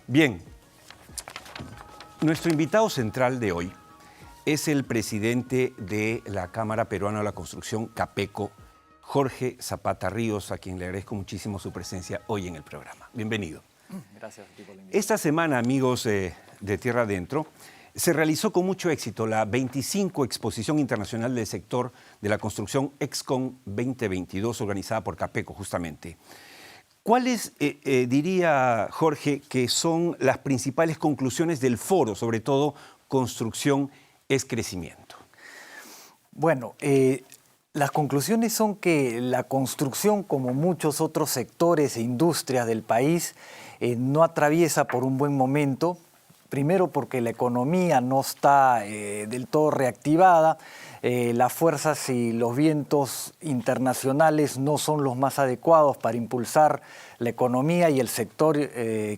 Bien, nuestro invitado central de hoy es el presidente de la Cámara Peruana de la Construcción, CAPECO, Jorge Zapata Ríos, a quien le agradezco muchísimo su presencia hoy en el programa. Bienvenido. Gracias a ti por la invitación. Esta semana, amigos de Tierra Adentro, se realizó con mucho éxito la 25 Exposición Internacional del Sector de la Construcción EXCON 2022, organizada por CAPECO justamente. ¿Cuáles, diría Jorge, que son las principales conclusiones del foro, sobre todo construcción es crecimiento? Bueno, las conclusiones son que la construcción, como muchos otros sectores e industrias del país, no atraviesa por un buen momento. Primero porque la economía no está del todo reactivada, las fuerzas y los vientos internacionales no son los más adecuados para impulsar la economía y el sector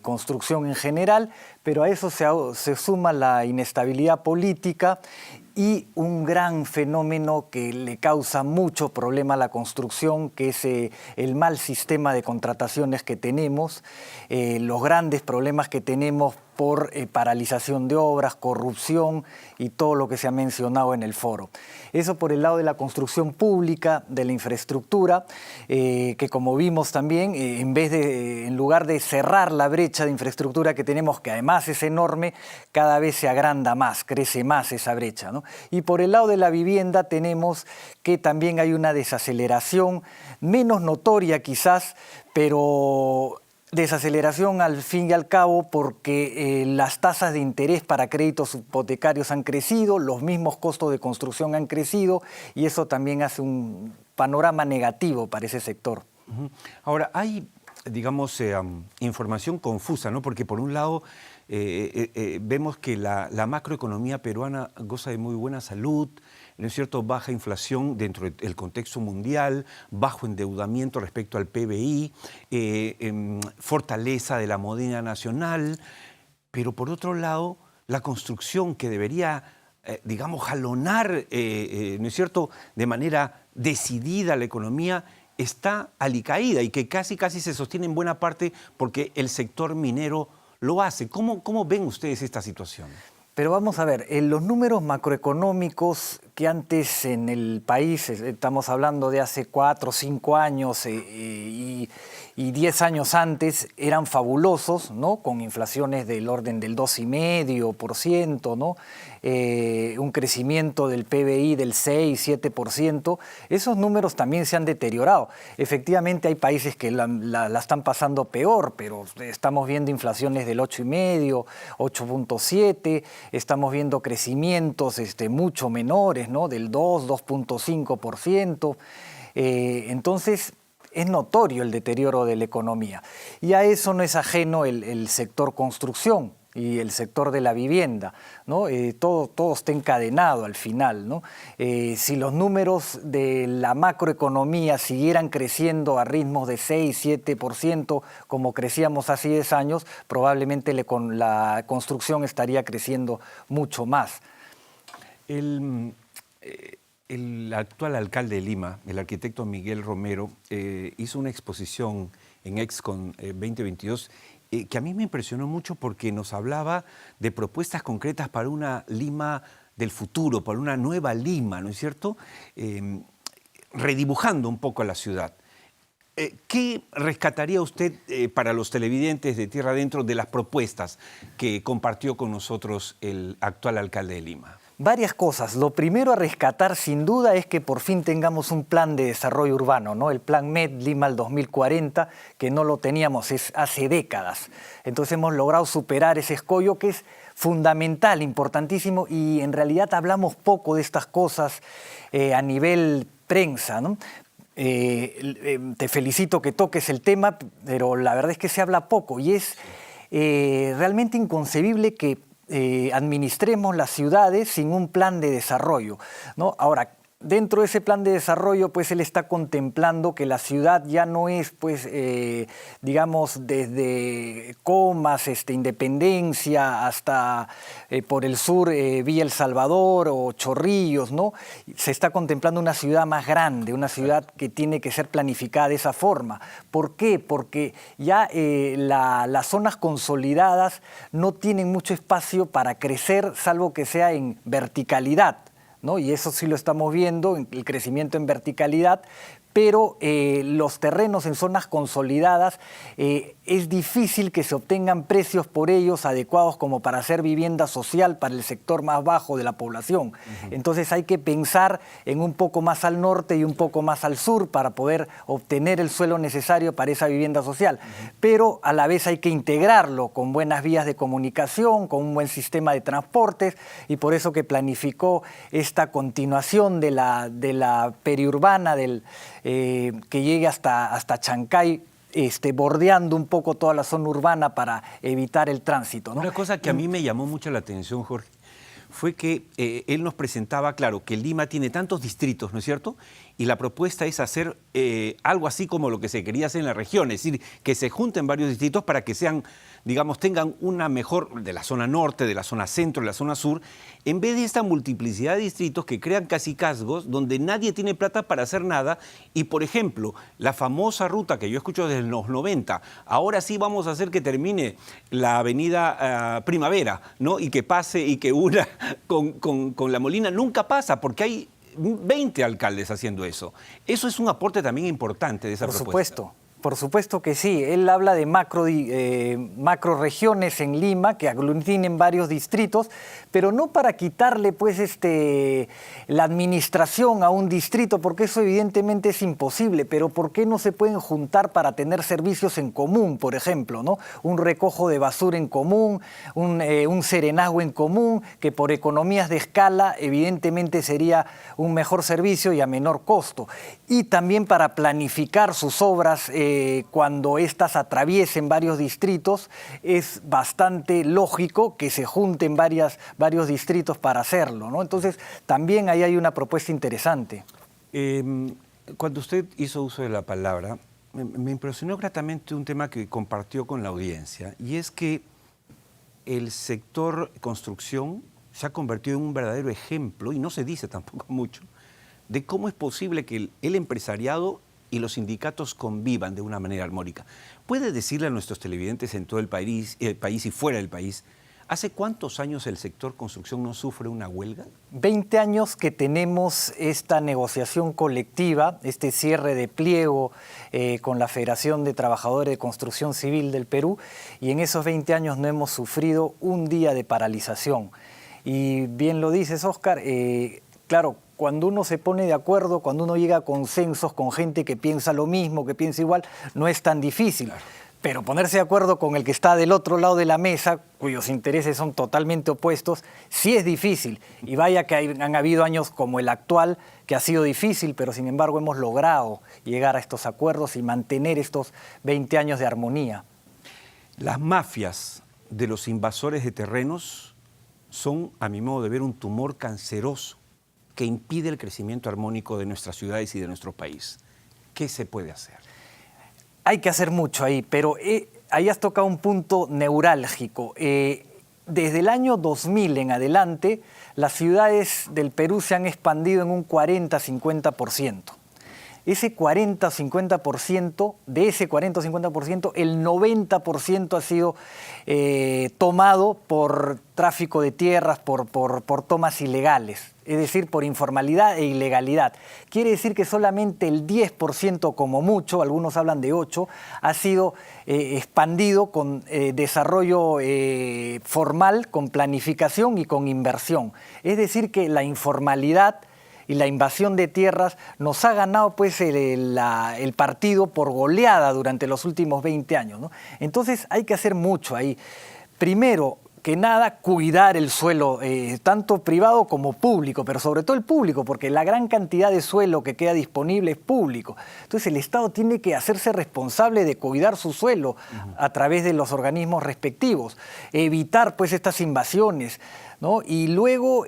construcción en general, pero a eso se suma la inestabilidad política y un gran fenómeno que le causa mucho problema a la construcción, que es el mal sistema de contrataciones que tenemos, los grandes problemas que tenemos por paralización de obras, corrupción y todo lo que se ha mencionado en el foro. Eso por el lado de la construcción pública, de la infraestructura, que como vimos también, en lugar de cerrar la brecha de infraestructura que tenemos, que además es enorme, cada vez se agranda más, crece más esa brecha, ¿no? Y por el lado de la vivienda tenemos que también hay una desaceleración, menos notoria quizás, pero desaceleración al fin y al cabo porque las tasas de interés para créditos hipotecarios han crecido, los mismos costos de construcción han crecido y eso también hace un panorama negativo para ese sector. Ahora, hay, digamos, información confusa, ¿no? Porque por un lado vemos que la macroeconomía peruana goza de muy buena salud, ¿no es cierto?, baja inflación dentro del contexto mundial, bajo endeudamiento respecto al PBI, fortaleza de la moneda nacional, pero por otro lado, la construcción que debería, digamos, jalonar, ¿no es cierto?, de manera decidida la economía, está alicaída y que casi se sostiene en buena parte porque el sector minero lo hace. ¿Cómo ven ustedes esta situación? Pero vamos a ver, los números macroeconómicos que antes en el país, estamos hablando de hace 4 o 5 años y 10 años antes, eran fabulosos, ¿no? Con inflaciones del orden del 2,5%, ¿no? Un crecimiento del PBI del 6-7%. Esos números también se han deteriorado. Efectivamente hay países que la están pasando peor, pero estamos viendo inflaciones del 8,5%, 8,7%, estamos viendo crecimientos mucho menores, ¿no? Del 2,5%. Entonces, es notorio el deterioro de la economía. Y a eso no es ajeno el sector construcción y el sector de la vivienda, ¿no? Todo está encadenado al final, ¿no? Si los números de la macroeconomía siguieran creciendo a ritmos de 6-7%, como crecíamos hace 10 años, probablemente la construcción estaría creciendo mucho más. El actual alcalde de Lima, el arquitecto Miguel Romero, hizo una exposición en EXCON 2022 que a mí me impresionó mucho porque nos hablaba de propuestas concretas para una Lima del futuro, para una nueva Lima, ¿no es cierto? Redibujando un poco a la ciudad. ¿Qué rescataría usted para los televidentes de Tierra Adentro de las propuestas que compartió con nosotros el actual alcalde de Lima? Varias cosas. Lo primero a rescatar sin duda es que por fin tengamos un plan de desarrollo urbano, ¿no? El plan MED Lima al 2040, que no lo teníamos hace décadas. Entonces hemos logrado superar ese escollo que es fundamental, importantísimo, y en realidad hablamos poco de estas cosas a nivel prensa, ¿no? Te felicito que toques el tema, pero la verdad es que se habla poco y es realmente inconcebible que administremos las ciudades sin un plan de desarrollo, ¿no? Ahora, dentro de ese plan de desarrollo, pues él está contemplando que la ciudad ya no es, pues, digamos, desde Comas, Independencia, hasta por el sur Villa El Salvador o Chorrillos, ¿no? Se está contemplando una ciudad más grande, una ciudad que tiene que ser planificada de esa forma. ¿Por qué? Porque ya las zonas consolidadas no tienen mucho espacio para crecer, salvo que sea en verticalidad, ¿no? Y eso sí lo estamos viendo, el crecimiento en verticalidad, pero los terrenos en zonas consolidadas es difícil que se obtengan precios por ellos adecuados como para hacer vivienda social para el sector más bajo de la población. Entonces hay que pensar en un poco más al norte y un poco más al sur para poder obtener el suelo necesario para esa vivienda social. Pero a la vez hay que integrarlo con buenas vías de comunicación, con un buen sistema de transportes, y por eso que planificó esta continuación de la periurbana que llegue hasta Chancay, bordeando un poco toda la zona urbana para evitar el tránsito, ¿no? Una cosa que a mí me llamó mucho la atención, Jorge, fue que él nos presentaba, claro, que Lima tiene tantos distritos, ¿no es cierto? Y la propuesta es hacer algo así como lo que se quería hacer en la región, es decir, que se junten varios distritos para que sean, digamos, tengan una mejor, de la zona norte, de la zona centro, de la zona sur, en vez de esta multiplicidad de distritos que crean cacicazgos, donde nadie tiene plata para hacer nada. Y, por ejemplo, la famosa ruta que yo escucho desde los 90, ahora sí vamos a hacer que termine la avenida Primavera, ¿no? Y que pase y que una con La Molina, nunca pasa, porque hay 20 alcaldes haciendo eso. Eso es un aporte también importante de esa propuesta. Por supuesto que sí. Él habla de macro regiones en Lima que aglutinen varios distritos, pero no para quitarle pues la administración a un distrito, porque eso evidentemente es imposible. Pero ¿por qué no se pueden juntar para tener servicios en común, por ejemplo, ¿no? Un recojo de basura en común, un serenazgo en común, que por economías de escala evidentemente sería un mejor servicio y a menor costo. Y también para planificar sus obras cuando éstas atraviesen varios distritos, es bastante lógico que se junten varios distritos para hacerlo, ¿no? Entonces, también ahí hay una propuesta interesante. Cuando usted hizo uso de la palabra, me impresionó gratamente un tema que compartió con la audiencia, y es que el sector construcción se ha convertido en un verdadero ejemplo, y no se dice tampoco mucho, de cómo es posible que el empresariado y los sindicatos convivan de una manera armónica. ¿Puede decirle a nuestros televidentes en todo el país y fuera del país, ¿hace cuántos años el sector construcción no sufre una huelga? 20 años que tenemos esta negociación colectiva, este cierre de pliego con la Federación de Trabajadores de Construcción Civil del Perú, y en esos 20 años no hemos sufrido un día de paralización. Y bien lo dices, Óscar, claro, cuando uno se pone de acuerdo, cuando uno llega a consensos con gente que piensa lo mismo, que piensa igual, no es tan difícil. Claro. Pero ponerse de acuerdo con el que está del otro lado de la mesa, cuyos intereses son totalmente opuestos, sí es difícil. Y vaya que han habido años como el actual, que ha sido difícil, pero sin embargo hemos logrado llegar a estos acuerdos y mantener estos 20 años de armonía. Las mafias de los invasores de terrenos son, a mi modo de ver, un tumor canceroso que impide el crecimiento armónico de nuestras ciudades y de nuestro país. ¿Qué se puede hacer? Hay que hacer mucho ahí, pero ahí has tocado un punto neurálgico. Desde el año 2000 en adelante, las ciudades del Perú se han expandido en un 40-50%. Ese 40 o 50%, de ese 40 o 50%, el 90% ha sido tomado por tráfico de tierras, por tomas ilegales, es decir, por informalidad e ilegalidad. Quiere decir que solamente el 10% como mucho, algunos hablan de 8%, ha sido expandido con desarrollo formal, con planificación y con inversión. Es decir, que la informalidad y la invasión de tierras nos ha ganado pues el partido por goleada durante los últimos 20 años, ¿no? Entonces hay que hacer mucho ahí. Primero que nada, cuidar el suelo, tanto privado como público, pero sobre todo el público, porque la gran cantidad de suelo que queda disponible es público. Entonces el Estado tiene que hacerse responsable de cuidar su suelo a través de los organismos respectivos, evitar pues estas invasiones, ¿no? Y luego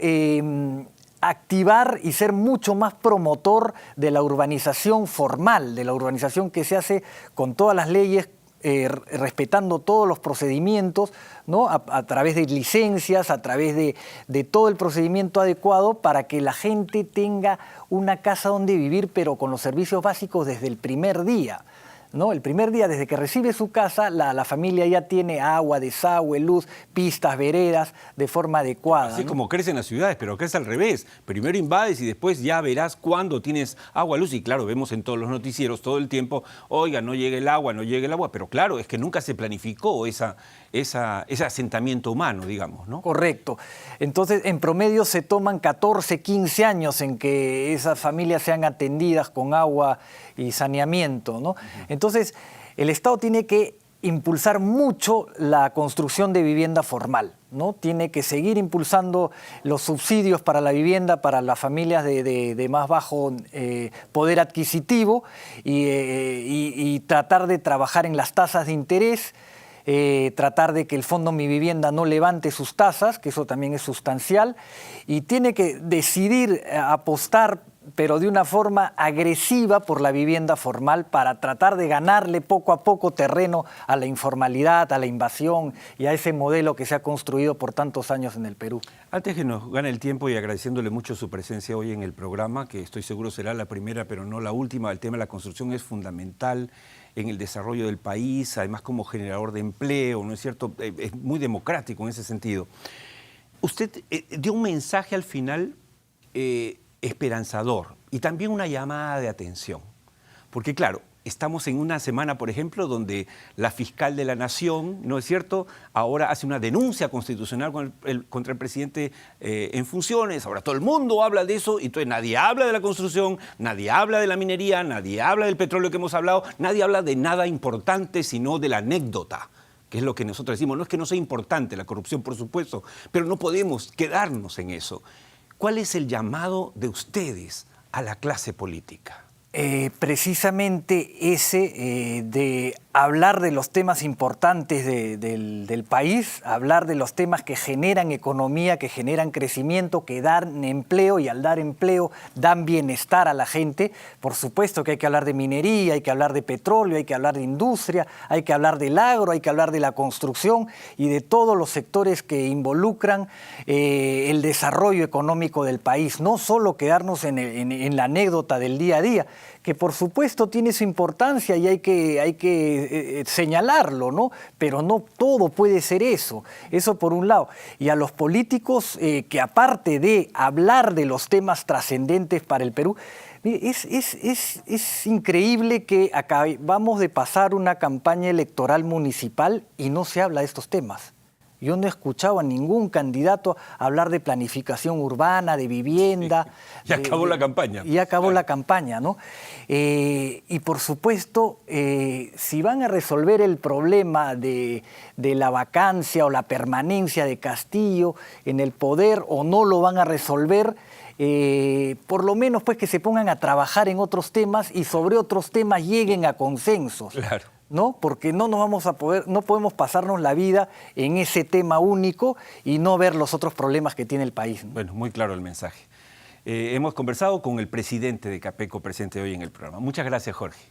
activar y ser mucho más promotor de la urbanización formal, de la urbanización que se hace con todas las leyes, respetando todos los procedimientos, ¿no? A través de licencias, a través de todo el procedimiento adecuado para que la gente tenga una casa donde vivir, pero con los servicios básicos desde el primer día, ¿no? El primer día, desde que recibe su casa, la familia ya tiene agua, desagüe, luz, pistas, veredas, de forma adecuada. Así, ¿no? como crecen las ciudades, pero acá es al revés. Primero invades y después ya verás cuándo tienes agua, luz. Y claro, vemos en todos los noticieros todo el tiempo, oiga, no llega el agua, no llega el agua. Pero claro, es que nunca se planificó ese asentamiento humano, digamos, ¿no? Correcto. Entonces, en promedio se toman 14, 15 años en que esas familias sean atendidas con agua y saneamiento, ¿no? Entonces, el Estado tiene que impulsar mucho la construcción de vivienda formal, ¿no? Tiene que seguir impulsando los subsidios para la vivienda para las familias de más bajo poder adquisitivo y tratar de trabajar en las tasas de interés, tratar de que el Fondo Mi Vivienda no levante sus tasas, que eso también es sustancial, y tiene que decidir apostar, pero de una forma agresiva, por la vivienda formal para tratar de ganarle poco a poco terreno a la informalidad, a la invasión y a ese modelo que se ha construido por tantos años en el Perú. Antes que nos gane el tiempo y agradeciéndole mucho su presencia hoy en el programa, que estoy seguro será la primera, pero no la última, el tema de la construcción es fundamental en el desarrollo del país, además como generador de empleo, ¿no es cierto? Es muy democrático en ese sentido. Usted dio un mensaje al final esperanzador y también una llamada de atención, porque claro, estamos en una semana, por ejemplo, donde la fiscal de la Nación, ¿no es cierto?, ahora hace una denuncia constitucional contra el presidente en funciones. Ahora todo el mundo habla de eso y entonces nadie habla de la construcción, nadie habla de la minería, nadie habla del petróleo que hemos hablado, nadie habla de nada importante sino de la anécdota, que es lo que nosotros decimos. No es que no sea importante la corrupción, por supuesto, pero no podemos quedarnos en eso. ¿Cuál es el llamado de ustedes a la clase política? Precisamente ese de hablar de los temas importantes del país, hablar de los temas que generan economía, que generan crecimiento, que dan empleo, y al dar empleo dan bienestar a la gente. Por supuesto que hay que hablar de minería, hay que hablar de petróleo, hay que hablar de industria, hay que hablar del agro, hay que hablar de la construcción y de todos los sectores que involucran el desarrollo económico del país. No solo quedarnos en la anécdota del día a día, que por supuesto tiene su importancia y hay que señalarlo, ¿no? Pero no todo puede ser eso por un lado. Y a los políticos que, aparte de hablar de los temas trascendentes para el Perú, es increíble que acabamos de pasar una campaña electoral municipal y no se habla de estos temas. Yo no he escuchado a ningún candidato hablar de planificación urbana, de vivienda. Sí. Y acabó la campaña. Y acabó la campaña, ¿no? Y por supuesto, si van a resolver el problema de la vacancia o la permanencia de Castillo en el poder, o no lo van a resolver, por lo menos pues que se pongan a trabajar en otros temas y sobre otros temas lleguen a consensos. Claro. ¿No? Porque no podemos pasarnos la vida en ese tema único y no ver los otros problemas que tiene el país, ¿no? Bueno, muy claro el mensaje. Hemos conversado con el presidente de Capeco, presente hoy en el programa. Muchas gracias, Jorge.